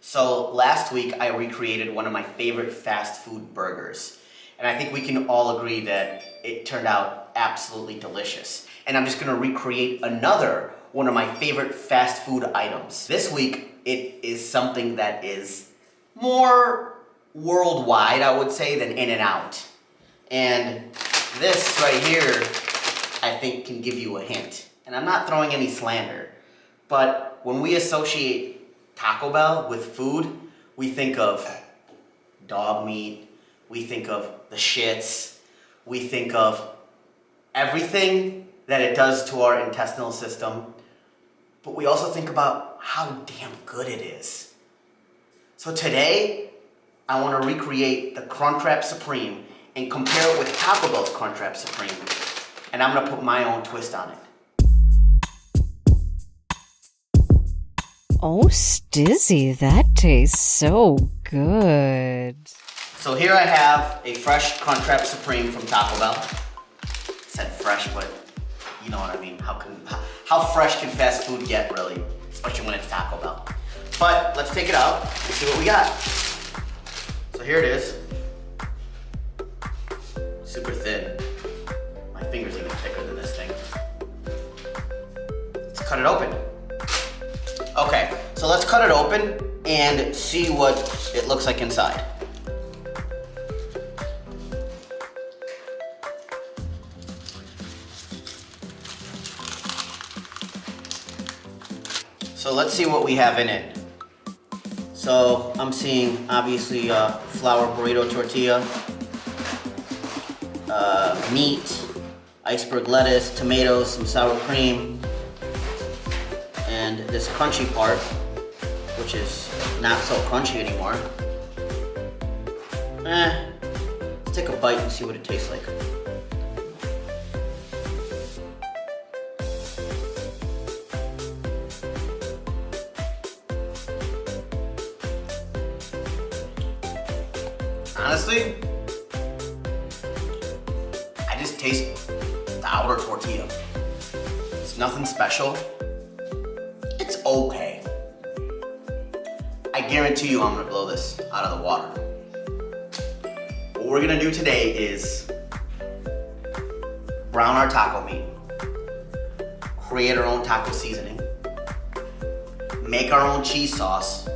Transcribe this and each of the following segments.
So last week I recreated one of my favorite fast food burgers. And I think we can all agree that it turned out absolutely delicious. And I'm just gonna recreate another one of my favorite fast food items. This week it is something that is more worldwide, I would say, than In-N-Out. And this right here, I think can give you a hint. And I'm not throwing any slander, but when we associate Taco Bell with food, we think of dog meat, we think of the shits, we think of everything that it does to our intestinal system, but we also think about how damn good it is. So today, I want to recreate the Crunchwrap Supreme and compare it with Taco Bell's Crunchwrap Supreme. And I'm gonna put my own twist on it. Oh, Stizzy, that tastes so good. So here I have a fresh Crunchwrap Supreme from Taco Bell. I said fresh, but you know what I mean. How fresh can fast food get, really? Especially when it's Taco Bell. But let's take it out and see what we got. So here it is. Super thin. My finger's even thicker than this thing. Let's cut it open. Okay, so let's cut it open and see what it looks like inside. So let's see what we have in it. So I'm seeing obviously flour burrito tortilla, meat, iceberg lettuce, tomatoes, some sour cream, and this crunchy part, which is not so crunchy anymore. Let's take a bite and see what it tastes like. Honestly, I just taste the outer tortilla. It's nothing special. It's okay. I guarantee you I'm gonna blow this out of the water. What we're gonna do today is brown our taco meat, create our own taco seasoning, make our own cheese sauce,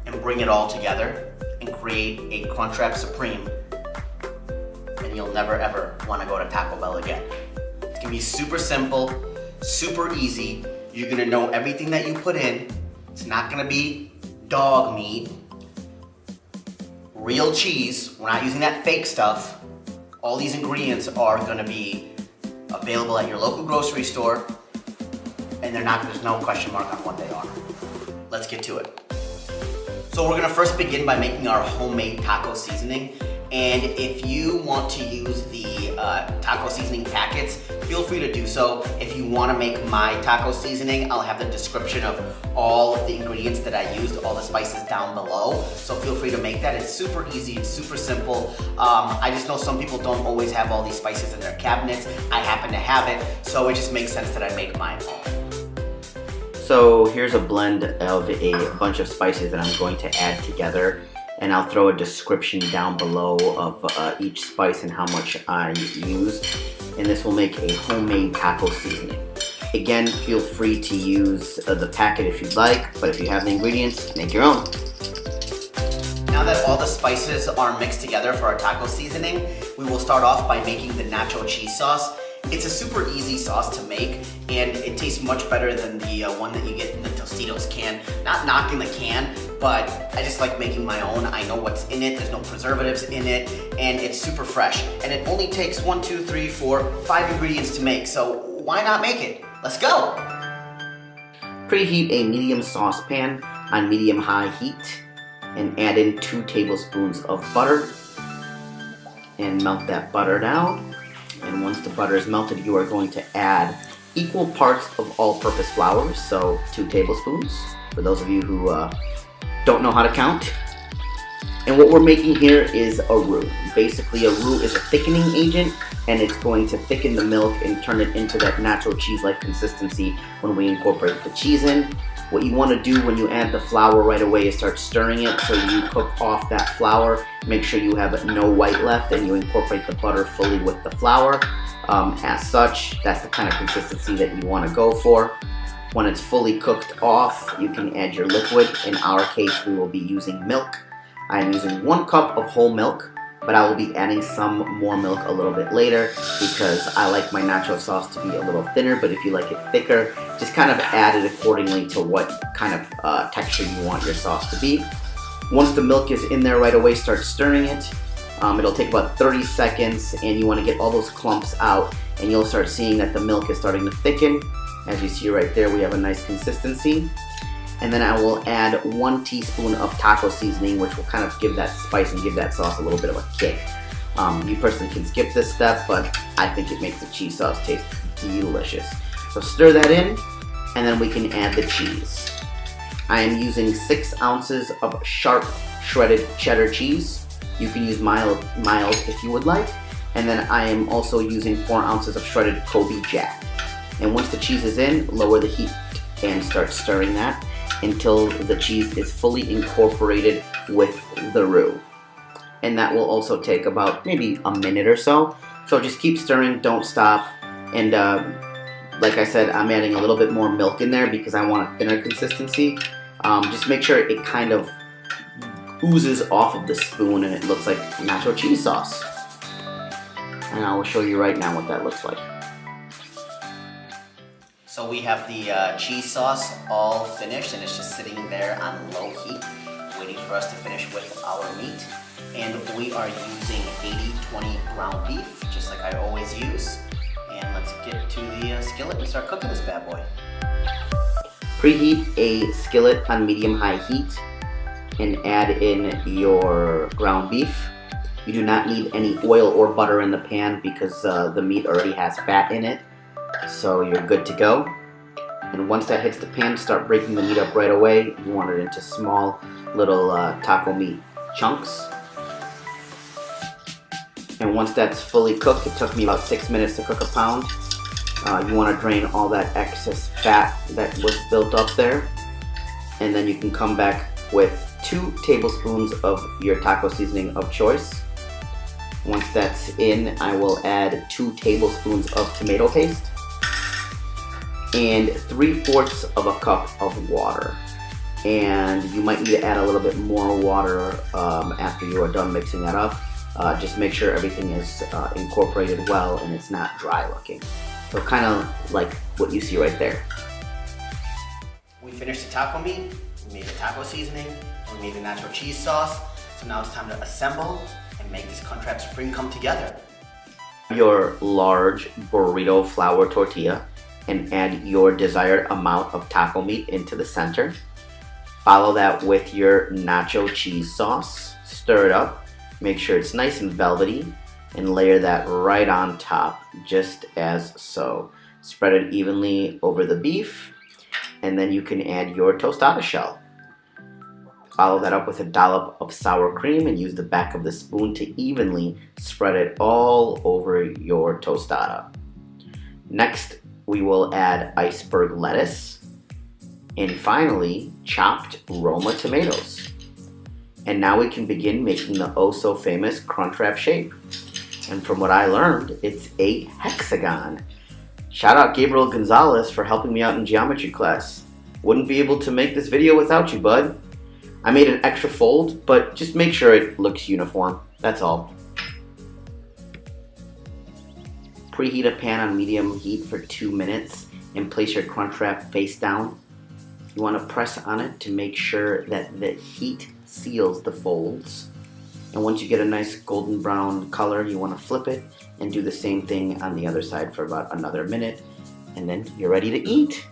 and bring it all together and create a Crunchwrap Supreme, and you'll never ever wanna go to Taco Bell again. It's gonna be super simple, super easy. You're gonna know everything that you put in. It's not gonna be dog meat, real cheese. We're not using that fake stuff. All these ingredients are gonna be available at your local grocery store, and there's no question mark on what they are. Let's get to it. So we're gonna first begin by making our homemade taco seasoning. And if you want to use the taco seasoning packets, feel free to do so. If you want to make my taco seasoning, I'll have the description of all of the ingredients that I used, all the spices down below. So feel free to make that. It's super easy, it's super simple. I just know some people don't always have all these spices in their cabinets. I happen to have it, so it just makes sense that I make mine all. So here's a blend of a bunch of spices that I'm going to add together. And I'll throw a description down below of each spice and how much I used. And this will make a homemade taco seasoning. Again, feel free to use the packet if you'd like, but if you have the ingredients, make your own. Now that all the spices are mixed together for our taco seasoning, we will start off by making the nacho cheese sauce. It's a super easy sauce to make, and it tastes much better than the one that you get in the Tostitos can. Not knocking the can, but I just like making my own. I know what's in it, there's no preservatives in it, and it's super fresh. And it only takes 1, 2, 3, 4, 5 ingredients to make, so why not make it? Let's go! Preheat a medium saucepan on medium-high heat, and add in 2 tablespoons of butter, and melt that butter down. And once the butter is melted, you are going to add equal parts of all-purpose flour, so 2 tablespoons, for those of you who don't know how to count. And what we're making here is a roux. Basically, a roux is a thickening agent, and it's going to thicken the milk and turn it into that natural cheese-like consistency when we incorporate the cheese in. What you want to do when you add the flour right away is start stirring it so you cook off that flour. Make sure you have no white left and you incorporate the butter fully with the flour. As such, that's the kind of consistency that you want to go for. When it's fully cooked off, you can add your liquid. In our case, we will be using milk. I'm using 1 cup of whole milk, but I will be adding some more milk a little bit later because I like my nacho sauce to be a little thinner, but if you like it thicker, just kind of add it accordingly to what kind of texture you want your sauce to be. Once the milk is in there right away, start stirring it. It'll take about 30 seconds and you want to get all those clumps out and you'll start seeing that the milk is starting to thicken. As you see right there, we have a nice consistency. And then I will add 1 teaspoon of taco seasoning, which will kind of give that spice and give that sauce a little bit of a kick. You personally can skip this step, but I think it makes the cheese sauce taste delicious. So stir that in, and then we can add the cheese. I am using 6 ounces of sharp shredded cheddar cheese. You can use mild if you would like. And then I am also using 4 ounces of shredded Colby Jack. And once the cheese is in, lower the heat and start stirring that until the cheese is fully incorporated with the roux. And that will also take about maybe a minute or so. So just keep stirring, don't stop. And like I said, I'm adding a little bit more milk in there because I want a thinner consistency. Just make sure it kind of oozes off of the spoon and it looks like nacho cheese sauce. And I will show you right now what that looks like. So we have the cheese sauce all finished and it's just sitting there on low heat waiting for us to finish with our meat. And we are using 80-20 ground beef, just like I always use. And let's get to the skillet and start cooking this bad boy. Preheat a skillet on medium-high heat and add in your ground beef. You do not need any oil or butter in the pan because the meat already has fat in it. So you're good to go. And once that hits the pan, start breaking the meat up right away. You want it into small little taco meat chunks. And once that's fully cooked, it took me about 6 minutes to cook a pound. You want to drain all that excess fat that was built up there. And then you can come back with 2 tablespoons of your taco seasoning of choice. Once that's in, I will add 2 tablespoons of tomato paste and 3/4 of a cup of water. And you might need to add a little bit more water after you are done mixing that up. Just make sure everything is incorporated well and it's not dry looking. So kind of like what you see right there. We finished the taco meat, we made the taco seasoning, we made the nacho cheese sauce. So now it's time to assemble and make this Crunchwrap Supreme come together. Your large burrito flour tortilla and add your desired amount of taco meat into the center. Follow that with your nacho cheese sauce. Stir it up, make sure it's nice and velvety, and layer that right on top, just as so. Spread it evenly over the beef, and then you can add your tostada shell. Follow that up with a dollop of sour cream and use the back of the spoon to evenly spread it all over your tostada. Next, we will add iceberg lettuce, and finally, chopped Roma tomatoes. And now we can begin making the oh so famous Crunchwrap shape. And from what I learned, it's a hexagon. Shout out Gabriel Gonzalez for helping me out in geometry class. Wouldn't be able to make this video without you, bud. I made an extra fold, but just make sure it looks uniform, that's all. Preheat a pan on medium heat for 2 minutes and place your Crunchwrap face down. You want to press on it to make sure that the heat seals the folds. And once you get a nice golden brown color, you want to flip it and do the same thing on the other side for about another minute. And then you're ready to eat.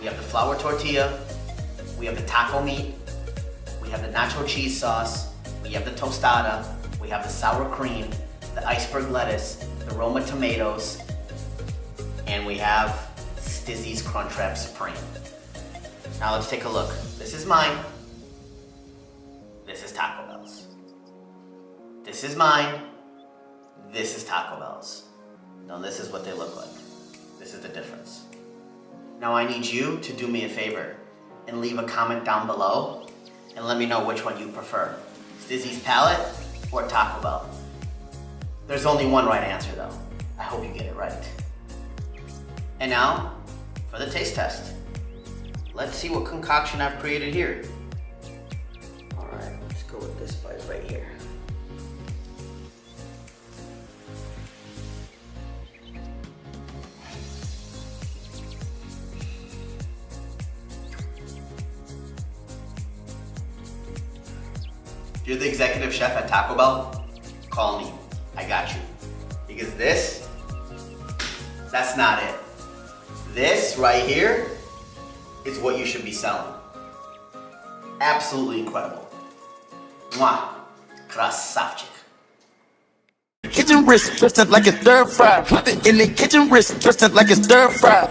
We have the flour tortilla, we have the taco meat, we have the nacho cheese sauce, we have the tostada, we have the sour cream, the iceberg lettuce, the Roma tomatoes, and we have Stizzy's Crunchwrap Supreme. Now let's take a look. This is mine. This is Taco Bell's. This is mine. This is Taco Bell's. Now this is what they look like. This is the difference. Now I need you to do me a favor and leave a comment down below and let me know which one you prefer. Stizzy's Palette or Taco Bell? There's only one right answer though. I hope you get it right. And now for the taste test. Let's see what concoction I've created here. All right, let's go with this bite right here. If you're the executive chef at Taco Bell, call me. I got you. Because that's not it. This right here is what you should be selling. Absolutely incredible. Mwah. Krasavchik. Kitchen wrist twisted like a stir fry. In the kitchen wrist twisted like a stir fry.